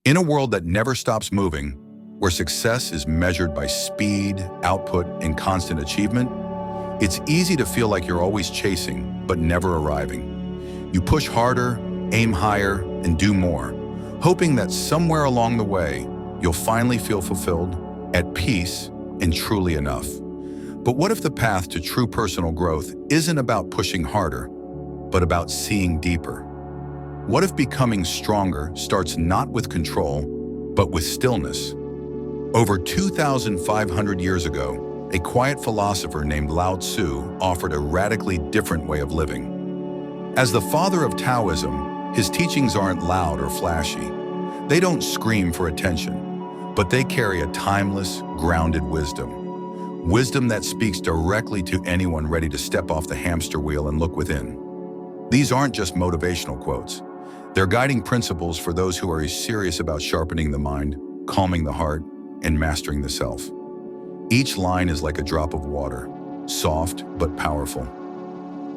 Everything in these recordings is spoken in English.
In a world that never stops moving, where success is measured by speed, output, and constant achievement, it's easy to feel like you're always chasing, but never arriving. You push harder, aim higher, and do more, hoping that somewhere along the way, you'll finally feel fulfilled, at peace, and truly enough. But what if the path to true personal growth isn't about pushing harder, but about seeing deeper? What if becoming stronger starts not with control, but with stillness? Over 2,500 years ago, a quiet philosopher named Lao Tzu offered a radically different way of living. As the father of Taoism, his teachings aren't loud or flashy. They don't scream for attention, but they carry a timeless, grounded wisdom. Wisdom that speaks directly to anyone ready to step off the hamster wheel and look within. These aren't just motivational quotes. They're guiding principles for those who are serious about sharpening the mind, calming the heart, and mastering the self. Each line is like a drop of water, soft but powerful,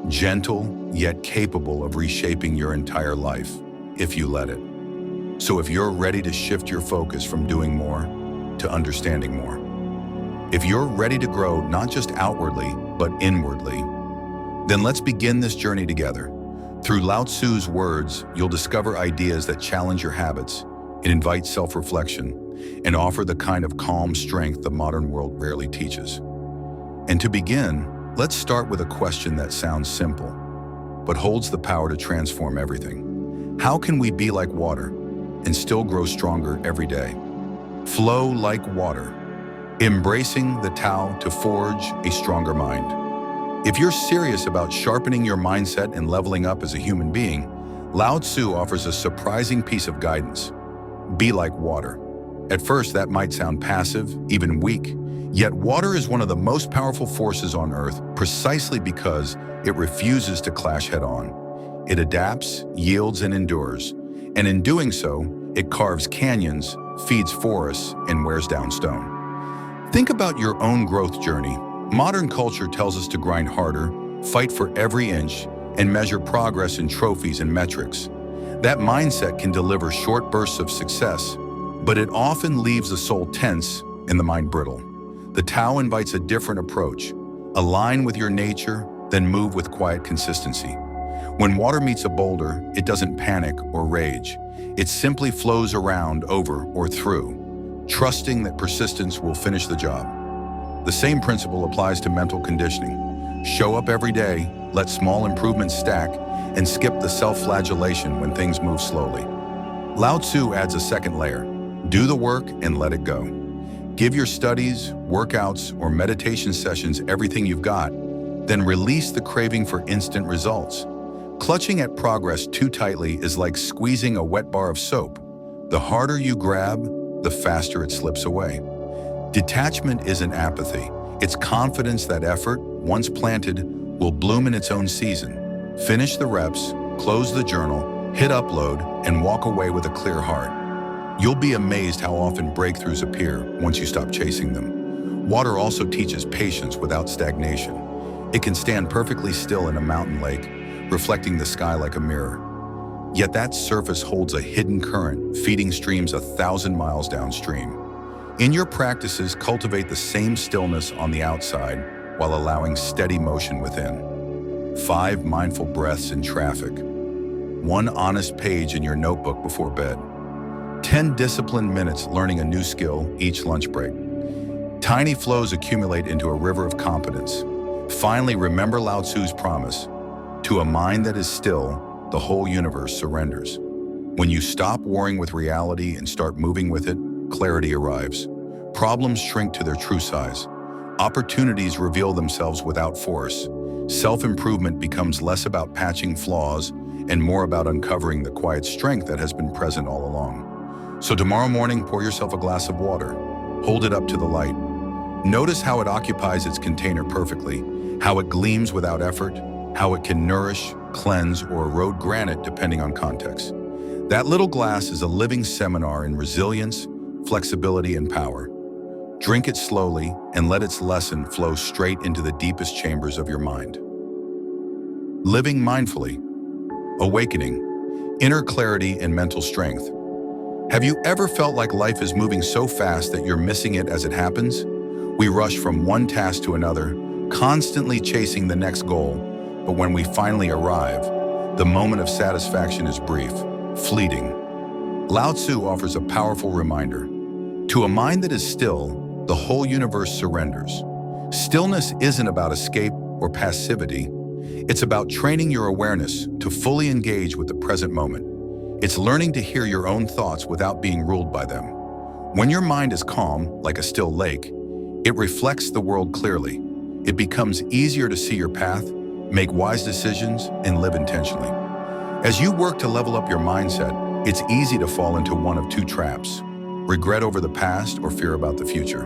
gentle yet capable of reshaping your entire life, if you let it. So if you're ready to shift your focus from doing more to understanding more, if you're ready to grow not just outwardly, but inwardly, then let's begin this journey together. Through Lao Tzu's words, you'll discover ideas that challenge your habits, invite self-reflection, and offer the kind of calm strength the modern world rarely teaches. And to begin, let's start with a question that sounds simple, but holds the power to transform everything. How can we be like water and still grow stronger every day? Flow like water, embracing the Tao to forge a stronger mind. If you're serious about sharpening your mindset and leveling up as a human being, Lao Tzu offers a surprising piece of guidance. Be like water. At first, that might sound passive, even weak, yet water is one of the most powerful forces on Earth precisely because it refuses to clash head-on. It adapts, yields, and endures, and in doing so, it carves canyons, feeds forests, and wears down stone. Think about your own growth journey. Modern culture tells us to grind harder, fight for every inch, and measure progress in trophies and metrics. That mindset can deliver short bursts of success, but it often leaves the soul tense and the mind brittle. The Tao invites a different approach. Align with your nature, then move with quiet consistency. When water meets a boulder, it doesn't panic or rage. It simply flows around, over, or through, trusting that persistence will finish the job. The same principle applies to mental conditioning. Show up every day, let small improvements stack, and skip the self-flagellation when things move slowly. Lao Tzu adds a second layer. Do the work and let it go. Give your studies, workouts, or meditation sessions everything you've got, then release the craving for instant results. Clutching at progress too tightly is like squeezing a wet bar of soap. The harder you grab, the faster it slips away. Detachment isn't apathy. It's confidence that effort, once planted, will bloom in its own season. Finish the reps, close the journal, hit upload, and walk away with a clear heart. You'll be amazed how often breakthroughs appear once you stop chasing them. Water also teaches patience without stagnation. It can stand perfectly still in a mountain lake, reflecting the sky like a mirror. Yet that surface holds a hidden current, feeding streams 1,000 miles downstream. In your practices, cultivate the same stillness on the outside while allowing steady motion within. 5 mindful breaths in traffic. 1 honest page in your notebook before bed. 10 disciplined minutes learning a new skill each lunch break. Tiny flows accumulate into a river of competence. Finally, remember Lao Tzu's promise. To a mind that is still, the whole universe surrenders. When you stop warring with reality and start moving with it, clarity arrives. Problems shrink to their true size. Opportunities reveal themselves without force. Self-improvement becomes less about patching flaws and more about uncovering the quiet strength that has been present all along. So tomorrow morning, pour yourself a glass of water. Hold it up to the light. Notice how it occupies its container perfectly, how it gleams without effort, how it can nourish, cleanse, or erode granite depending on context. That little glass is a living seminar in resilience, flexibility, and power. Drink it slowly and let its lesson flow straight into the deepest chambers of your mind. Living mindfully, awakening, inner clarity and mental strength. Have you ever felt like life is moving so fast that you're missing it as it happens? We rush from one task to another, constantly chasing the next goal, but when we finally arrive, the moment of satisfaction is brief, fleeting. Lao Tzu offers a powerful reminder. To a mind that is still, the whole universe surrenders. Stillness isn't about escape or passivity. It's about training your awareness to fully engage with the present moment. It's learning to hear your own thoughts without being ruled by them. When your mind is calm, like a still lake, it reflects the world clearly. It becomes easier to see your path, make wise decisions, and live intentionally. As you work to level up your mindset, it's easy to fall into one of two traps: regret over the past or fear about the future.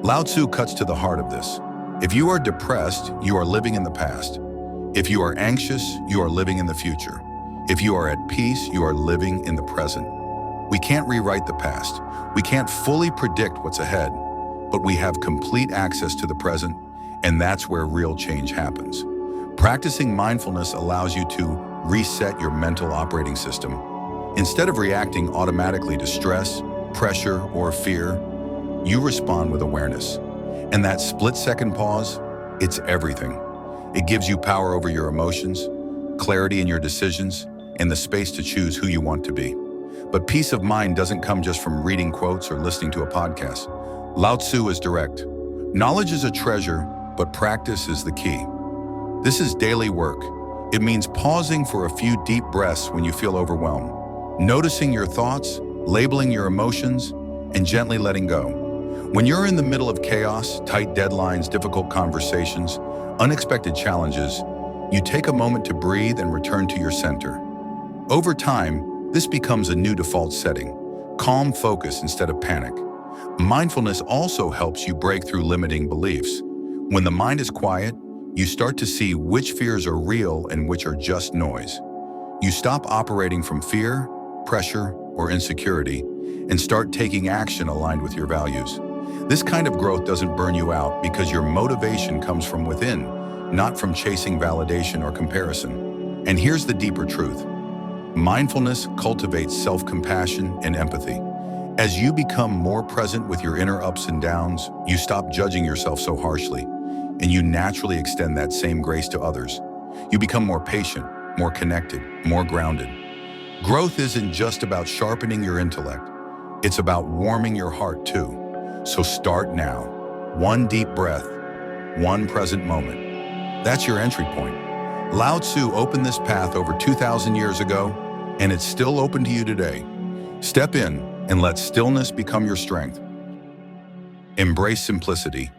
Lao Tzu cuts to the heart of this. If you are depressed, you are living in the past. If you are anxious, you are living in the future. If you are at peace, you are living in the present. We can't rewrite the past. We can't fully predict what's ahead, but we have complete access to the present, and that's where real change happens. Practicing mindfulness allows you to reset your mental operating system. Instead of reacting automatically to stress, pressure, or fear, you respond with awareness. And that split-second pause, it's everything. It gives you power over your emotions, clarity in your decisions, and the space to choose who you want to be. But peace of mind doesn't come just from reading quotes or listening to a podcast. Lao Tzu is direct. Knowledge is a treasure, but practice is the key. This is daily work. It means pausing for a few deep breaths when you feel overwhelmed, noticing your thoughts, labeling your emotions, and gently letting go. When you're in the middle of chaos, tight deadlines, difficult conversations, unexpected challenges, you take a moment to breathe and return to your center. Over time, this becomes a new default setting: calm focus instead of panic. Mindfulness also helps you break through limiting beliefs. When the mind is quiet, you start to see which fears are real and which are just noise. You stop operating from fear, pressure, or insecurity, and start taking action aligned with your values. This kind of growth doesn't burn you out because your motivation comes from within, not from chasing validation or comparison. And here's the deeper truth. Mindfulness cultivates self-compassion and empathy. As you become more present with your inner ups and downs, you stop judging yourself so harshly, and you naturally extend that same grace to others. You become more patient, more connected, more grounded. Growth isn't just about sharpening your intellect. It's about warming your heart too. So start now. One deep breath, one present moment. That's your entry point. Lao Tzu opened this path over 2,000 years ago, and it's still open to you today. Step in and let stillness become your strength. Embrace simplicity,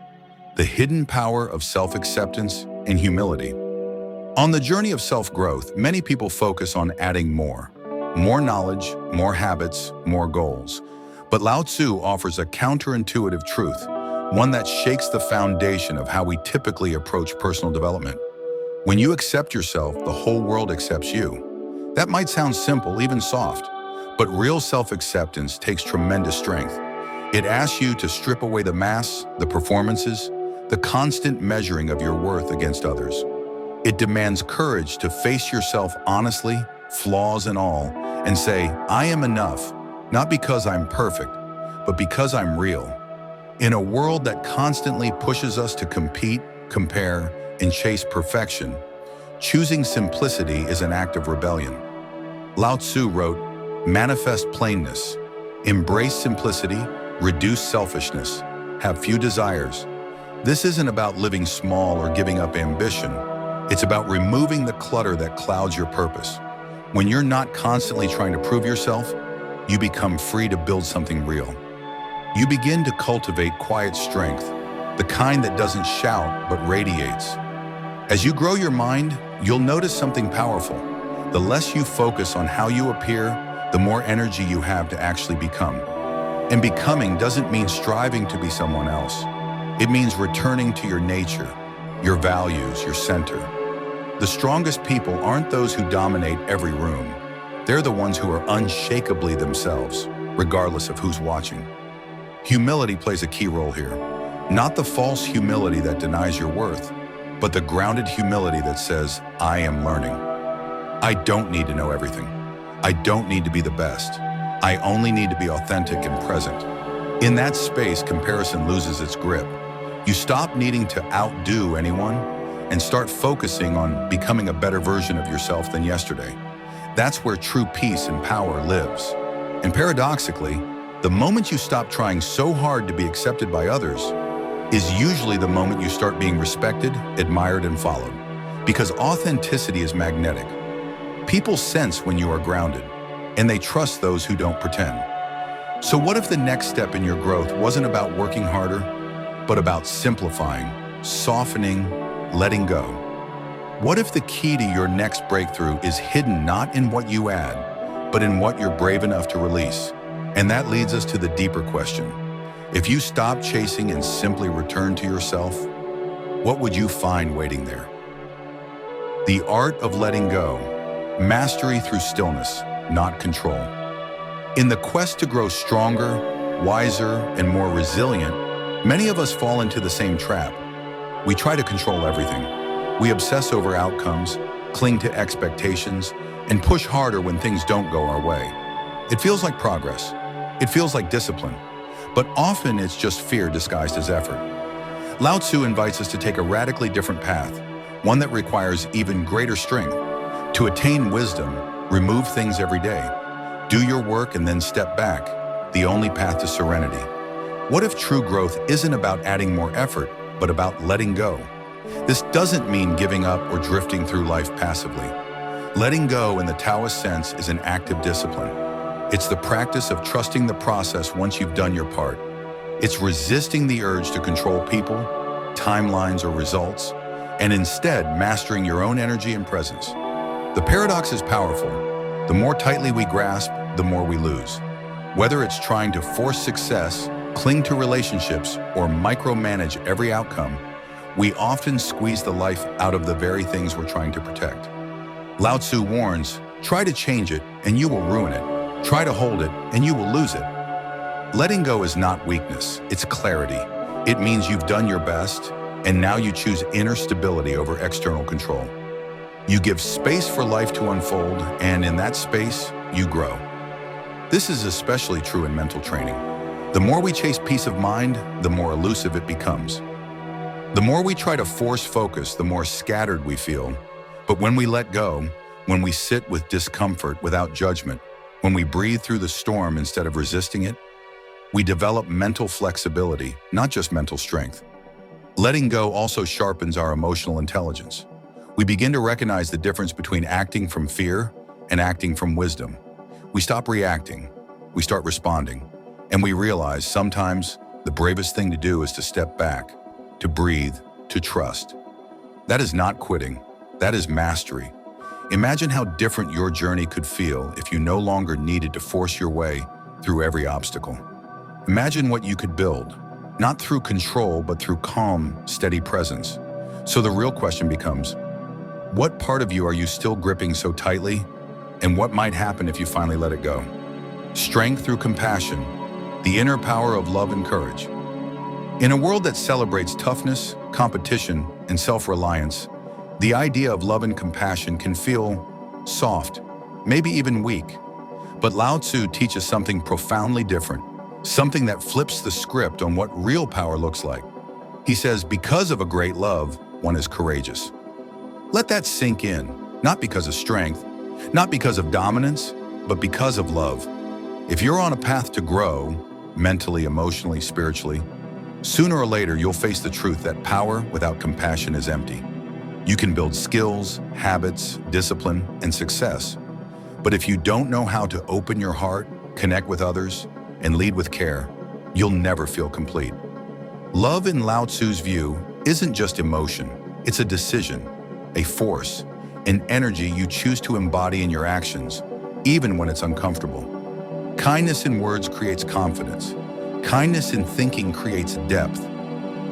the hidden power of self-acceptance and humility. On the journey of self-growth, many people focus on adding more knowledge, more habits, more goals. But Lao Tzu offers a counterintuitive truth, one that shakes the foundation of how we typically approach personal development. When you accept yourself, the whole world accepts you. That might sound simple, even soft, but real self-acceptance takes tremendous strength. It asks you to strip away the masks, the performances, the constant measuring of your worth against others. It demands courage to face yourself honestly, flaws and all, and say, I am enough, not because I'm perfect, but because I'm real. In a world that constantly pushes us to compete, compare, and chase perfection, choosing simplicity is an act of rebellion. Lao Tzu wrote, manifest plainness, embrace simplicity, reduce selfishness, have few desires. This isn't about living small or giving up ambition. It's about removing the clutter that clouds your purpose. When you're not constantly trying to prove yourself, you become free to build something real. You begin to cultivate quiet strength, the kind that doesn't shout but radiates. As you grow your mind, you'll notice something powerful. The less you focus on how you appear, the more energy you have to actually become. And becoming doesn't mean striving to be someone else. It means returning to your nature, your values, your center. The strongest people aren't those who dominate every room. They're the ones who are unshakably themselves, regardless of who's watching. Humility plays a key role here. Not the false humility that denies your worth, but the grounded humility that says, I am learning. I don't need to know everything. I don't need to be the best. I only need to be authentic and present. In that space, comparison loses its grip. You stop needing to outdo anyone and start focusing on becoming a better version of yourself than yesterday. That's where true peace and power lives. And paradoxically, the moment you stop trying so hard to be accepted by others is usually the moment you start being respected, admired, and followed. Because authenticity is magnetic. People sense when you are grounded, and they trust those who don't pretend. So what if the next step in your growth wasn't about working harder, but about simplifying, softening, letting go? What if the key to your next breakthrough is hidden not in what you add, but in what you're brave enough to release? And that leads us to the deeper question. If you stop chasing and simply return to yourself, what would you find waiting there? The art of letting go, mastery through stillness, not control. In the quest to grow stronger, wiser, and more resilient, many of us fall into the same trap. We try to control everything. We obsess over outcomes, cling to expectations, and push harder when things don't go our way. It feels like progress. It feels like discipline. But often it's just fear disguised as effort. Lao Tzu invites us to take a radically different path, one that requires even greater strength. To attain wisdom, remove things every day. Do your work and then step back, the only path to serenity. What if true growth isn't about adding more effort, but about letting go? This doesn't mean giving up or drifting through life passively. Letting go in the Taoist sense is an active discipline. It's the practice of trusting the process once you've done your part. It's resisting the urge to control people, timelines, or results, and instead mastering your own energy and presence. The paradox is powerful. The more tightly we grasp, the more we lose. Whether it's trying to force success, cling to relationships, or micromanage every outcome, we often squeeze the life out of the very things we're trying to protect. Lao Tzu warns, try to change it and you will ruin it. Try to hold it and you will lose it. Letting go is not weakness, it's clarity. It means you've done your best and now you choose inner stability over external control. You give space for life to unfold, and in that space, you grow. This is especially true in mental training. The more we chase peace of mind, the more elusive it becomes. The more we try to force focus, the more scattered we feel. But when we let go, when we sit with discomfort without judgment, when we breathe through the storm instead of resisting it, we develop mental flexibility, not just mental strength. Letting go also sharpens our emotional intelligence. We begin to recognize the difference between acting from fear and acting from wisdom. We stop reacting, we start responding, and we realize sometimes the bravest thing to do is to step back, to breathe, to trust. That is not quitting, that is mastery. Imagine how different your journey could feel if you no longer needed to force your way through every obstacle. Imagine what you could build, not through control, but through calm, steady presence. So the real question becomes, what part of you are you still gripping so tightly? And what might happen if you finally let it go? Strength through compassion, the inner power of love and courage. In a world that celebrates toughness, competition, and self-reliance, the idea of love and compassion can feel soft, maybe even weak. But Lao Tzu teaches something profoundly different, something that flips the script on what real power looks like. He says, because of a great love, one is courageous. Let that sink in, not because of strength, not because of dominance, but because of love. If you're on a path to grow, mentally, emotionally, spiritually, sooner or later you'll face the truth that power without compassion is empty. You can build skills, habits, discipline, and success. But if you don't know how to open your heart, connect with others, and lead with care, you'll never feel complete. Love in Lao Tzu's view isn't just emotion, it's a decision, a force, an energy you choose to embody in your actions, even when it's uncomfortable. Kindness in words creates confidence. Kindness in thinking creates depth.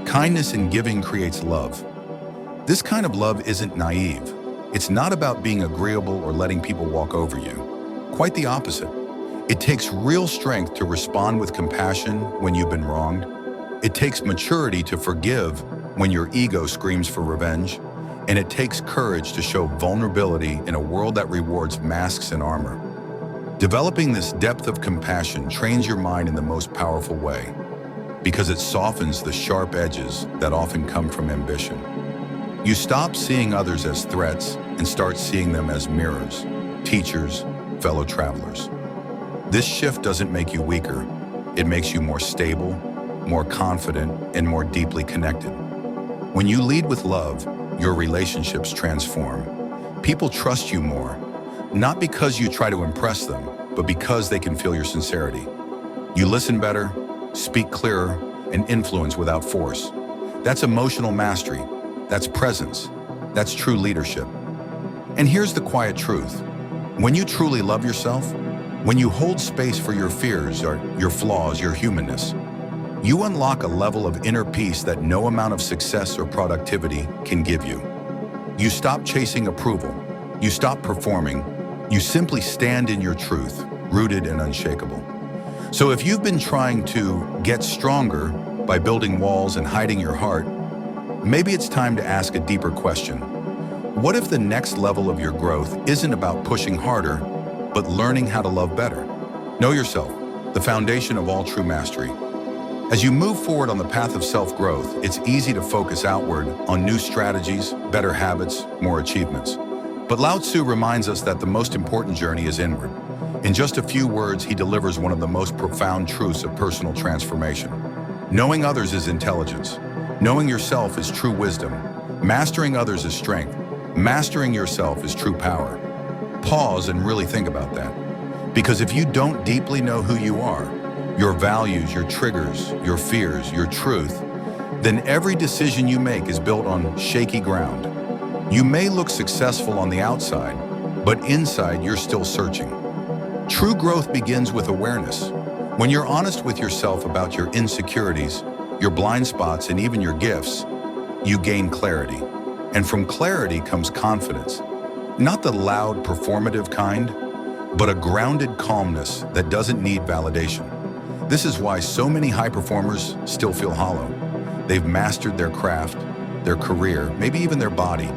Kindness in giving creates love. This kind of love isn't naive. It's not about being agreeable or letting people walk over you. Quite the opposite. It takes real strength to respond with compassion when you've been wronged. It takes maturity to forgive when your ego screams for revenge. And it takes courage to show vulnerability in a world that rewards masks and armor. Developing this depth of compassion trains your mind in the most powerful way, because it softens the sharp edges that often come from ambition. You stop seeing others as threats and start seeing them as mirrors, teachers, fellow travelers. This shift doesn't make you weaker. It makes you more stable, more confident, and more deeply connected. When you lead with love, your relationships transform. People trust you more, not because you try to impress them, but because they can feel your sincerity. You listen better, speak clearer, and influence without force. That's emotional mastery. That's presence. That's true leadership. And here's the quiet truth. When you truly love yourself, when you hold space for your fears or your flaws, your humanness, you unlock a level of inner peace that no amount of success or productivity can give you. You stop chasing approval. You stop performing. You simply stand in your truth, rooted and unshakable. So if you've been trying to get stronger by building walls and hiding your heart, maybe it's time to ask a deeper question. What if the next level of your growth isn't about pushing harder, but learning how to love better? Know yourself, the foundation of all true mastery. As you move forward on the path of self-growth, it's easy to focus outward on new strategies, better habits, more achievements. But Lao Tzu reminds us that the most important journey is inward. In just a few words, he delivers one of the most profound truths of personal transformation. Knowing others is intelligence. Knowing yourself is true wisdom. Mastering others is strength. Mastering yourself is true power. Pause and really think about that. Because if you don't deeply know who you are, your values, your triggers, your fears, your truth, then every decision you make is built on shaky ground. You may look successful on the outside, but inside you're still searching. True growth begins with awareness. When you're honest with yourself about your insecurities, your blind spots, and even your gifts, you gain clarity. And from clarity comes confidence. Not the loud, performative kind, but a grounded calmness that doesn't need validation. This is why so many high performers still feel hollow. They've mastered their craft, their career, maybe even their body,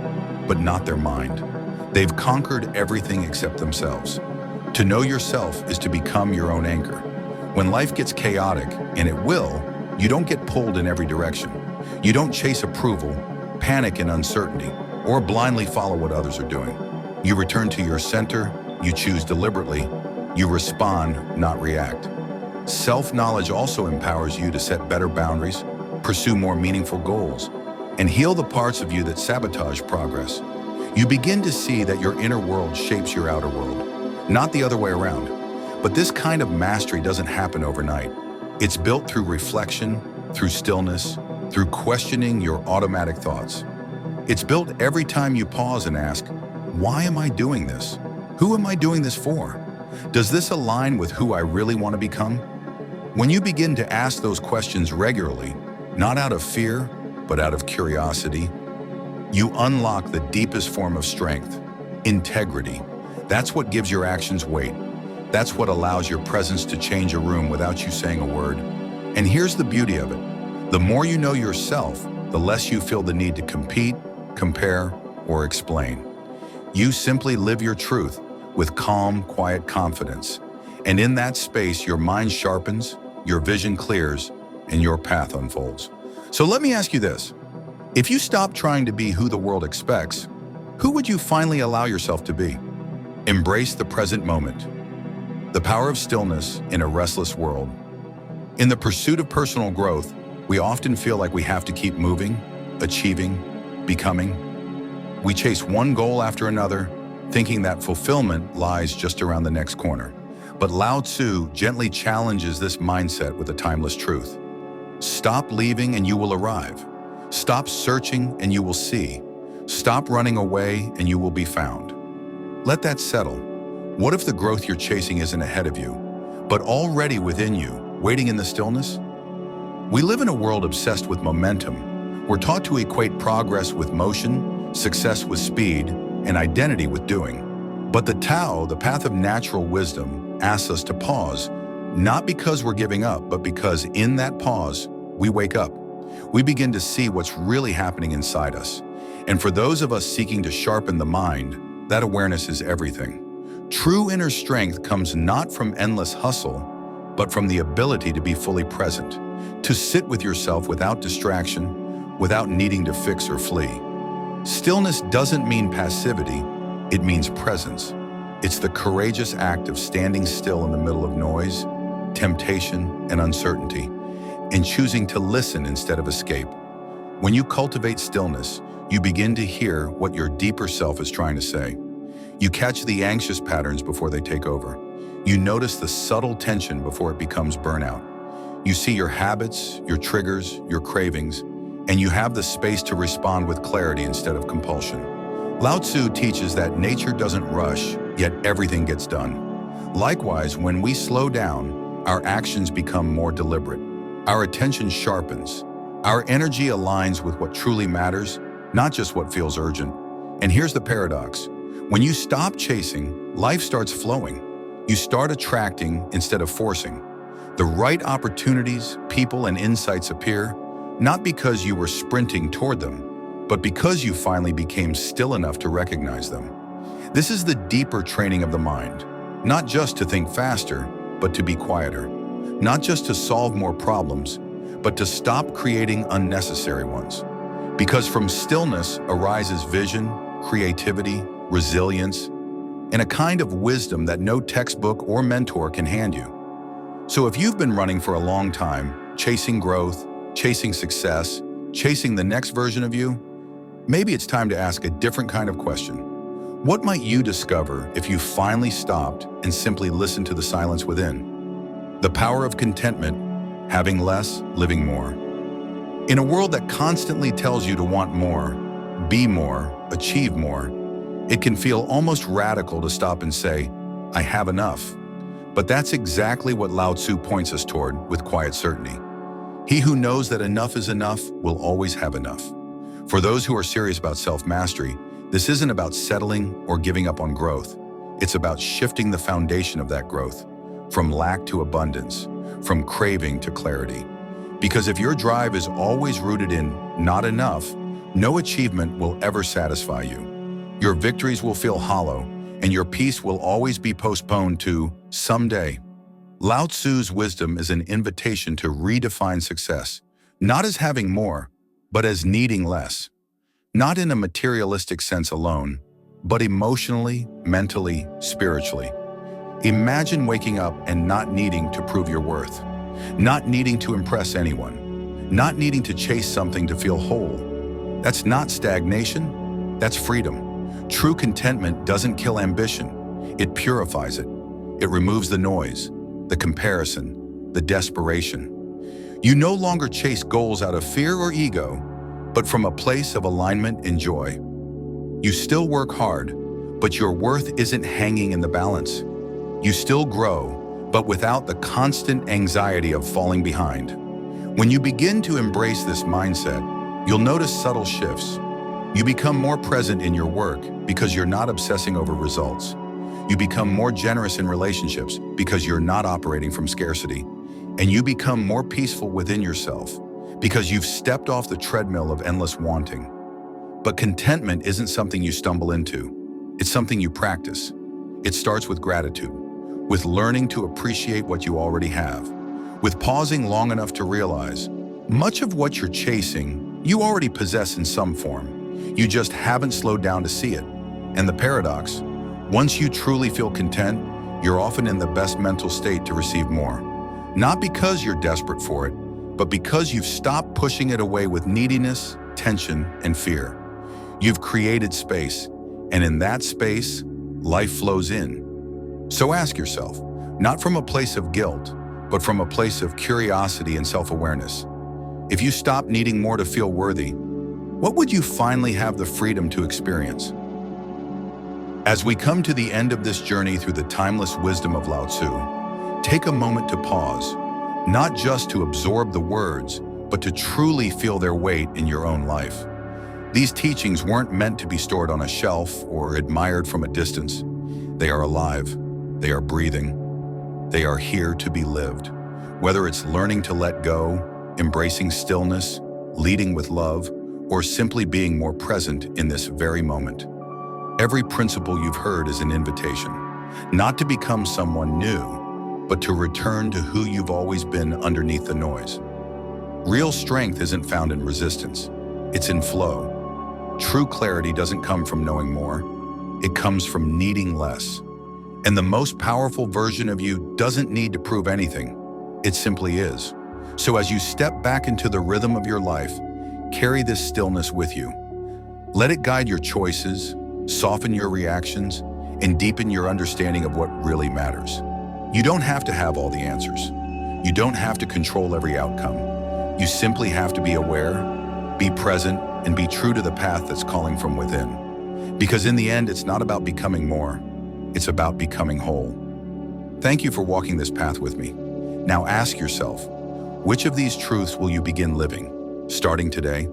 but not their mind. They've conquered everything except themselves. To know yourself is to become your own anchor. When life gets chaotic, and it will, you don't get pulled in every direction. You don't chase approval, panic in uncertainty, or blindly follow what others are doing. You return to your center, you choose deliberately, you respond, not react. Self-knowledge also empowers you to set better boundaries, pursue more meaningful goals, and heal the parts of you that sabotage progress. You begin to see that your inner world shapes your outer world, not the other way around. But this kind of mastery doesn't happen overnight. It's built through reflection, through stillness, through questioning your automatic thoughts. It's built every time you pause and ask, why am I doing this? Who am I doing this for? Does this align with who I really want to become? When you begin to ask those questions regularly, not out of fear, but out of curiosity, you unlock the deepest form of strength, integrity. That's what gives your actions weight. That's what allows your presence to change a room without you saying a word. And here's the beauty of it. The more you know yourself, the less you feel the need to compete, compare, or explain. You simply live your truth with calm, quiet confidence. And in that space, your mind sharpens, your vision clears, and your path unfolds. So let me ask you this. If you stop trying to be who the world expects, who would you finally allow yourself to be? Embrace the present moment. The power of stillness in a restless world. In the pursuit of personal growth, we often feel like we have to keep moving, achieving, becoming. We chase one goal after another, thinking that fulfillment lies just around the next corner. But Lao Tzu gently challenges this mindset with a timeless truth. Stop leaving and you will arrive. Stop searching and you will see. Stop running away and you will be found. Let that settle. What if the growth you're chasing isn't ahead of you, but already within you, waiting in the stillness? We live in a world obsessed with momentum. We're taught to equate progress with motion, success with speed, and identity with doing. But the Tao, the path of natural wisdom, asks us to pause, not because we're giving up, but because in that pause, we wake up. We begin to see what's really happening inside us. And for those of us seeking to sharpen the mind, that awareness is everything. True inner strength comes not from endless hustle, but from the ability to be fully present, to sit with yourself without distraction, without needing to fix or flee. Stillness doesn't mean passivity, it means presence. It's the courageous act of standing still in the middle of noise, temptation, and uncertainty, and choosing to listen instead of escape. When you cultivate stillness, you begin to hear what your deeper self is trying to say. You catch the anxious patterns before they take over. You notice the subtle tension before it becomes burnout. You see your habits, your triggers, your cravings, and you have the space to respond with clarity instead of compulsion. Lao Tzu teaches that nature doesn't rush, yet everything gets done. Likewise, when we slow down, our actions become more deliberate. Our attention sharpens. Our energy aligns with what truly matters, not just what feels urgent. And here's the paradox. When you stop chasing, life starts flowing. You start attracting instead of forcing. The right opportunities, people, and insights appear, not because you were sprinting toward them, but because you finally became still enough to recognize them. This is the deeper training of the mind, not just to think faster, but to be quieter. Not just to solve more problems, but to stop creating unnecessary ones. Because from stillness arises vision, creativity, resilience, and a kind of wisdom that no textbook or mentor can hand you. So if you've been running for a long time, chasing growth, chasing success, chasing the next version of you, maybe it's time to ask a different kind of question. What might you discover if you finally stopped and simply listened to the silence within? The power of contentment, having less, living more. In a world that constantly tells you to want more, be more, achieve more, it can feel almost radical to stop and say, I have enough. But that's exactly what Lao Tzu points us toward with quiet certainty. He who knows that enough is enough will always have enough. For those who are serious about self-mastery, this isn't about settling or giving up on growth. It's about shifting the foundation of that growth, from lack to abundance, from craving to clarity. Because if your drive is always rooted in not enough, no achievement will ever satisfy you. Your victories will feel hollow, and your peace will always be postponed to someday. Lao Tzu's wisdom is an invitation to redefine success, not as having more, but as needing less. Not in a materialistic sense alone, but emotionally, mentally, spiritually. Imagine waking up and not needing to prove your worth, not needing to impress anyone, not needing to chase something to feel whole. That's not stagnation, that's freedom. True contentment doesn't kill ambition, it purifies it. It removes the noise, the comparison, the desperation. You no longer chase goals out of fear or ego, but from a place of alignment and joy. You still work hard, but your worth isn't hanging in the balance. You still grow, but without the constant anxiety of falling behind. When you begin to embrace this mindset, you'll notice subtle shifts. You become more present in your work because you're not obsessing over results. You become more generous in relationships because you're not operating from scarcity. And you become more peaceful within yourself because you've stepped off the treadmill of endless wanting. But contentment isn't something you stumble into. It's something you practice. It starts with gratitude, with learning to appreciate what you already have, with pausing long enough to realize much of what you're chasing you already possess in some form. You just haven't slowed down to see it. And the paradox, once you truly feel content, you're often in the best mental state to receive more. Not because you're desperate for it, but because you've stopped pushing it away with neediness, tension, and fear. You've created space, and in that space, life flows in. So ask yourself, not from a place of guilt, but from a place of curiosity and self-awareness. If you stop needing more to feel worthy, what would you finally have the freedom to experience? As we come to the end of this journey through the timeless wisdom of Lao Tzu, take a moment to pause, not just to absorb the words, but to truly feel their weight in your own life. These teachings weren't meant to be stored on a shelf or admired from a distance. They are alive, they are breathing, they are here to be lived. Whether it's learning to let go, embracing stillness, leading with love, or simply being more present in this very moment. Every principle you've heard is an invitation, Not to become someone new, but to return to who you've always been underneath the noise. Real strength isn't found in resistance, it's in flow. True clarity doesn't come from knowing more, it comes from needing less. And the most powerful version of you doesn't need to prove anything, it simply is. So as you step back into the rhythm of your life, carry this stillness with you. Let it guide your choices, soften your reactions, and deepen your understanding of what really matters. You don't have to have all the answers. You don't have to control every outcome. You simply have to be aware, be present, and be true to the path that's calling from within. Because in the end, it's not about becoming more, it's about becoming whole. Thank you for walking this path with me. Now ask yourself, which of these truths will you begin living, starting today?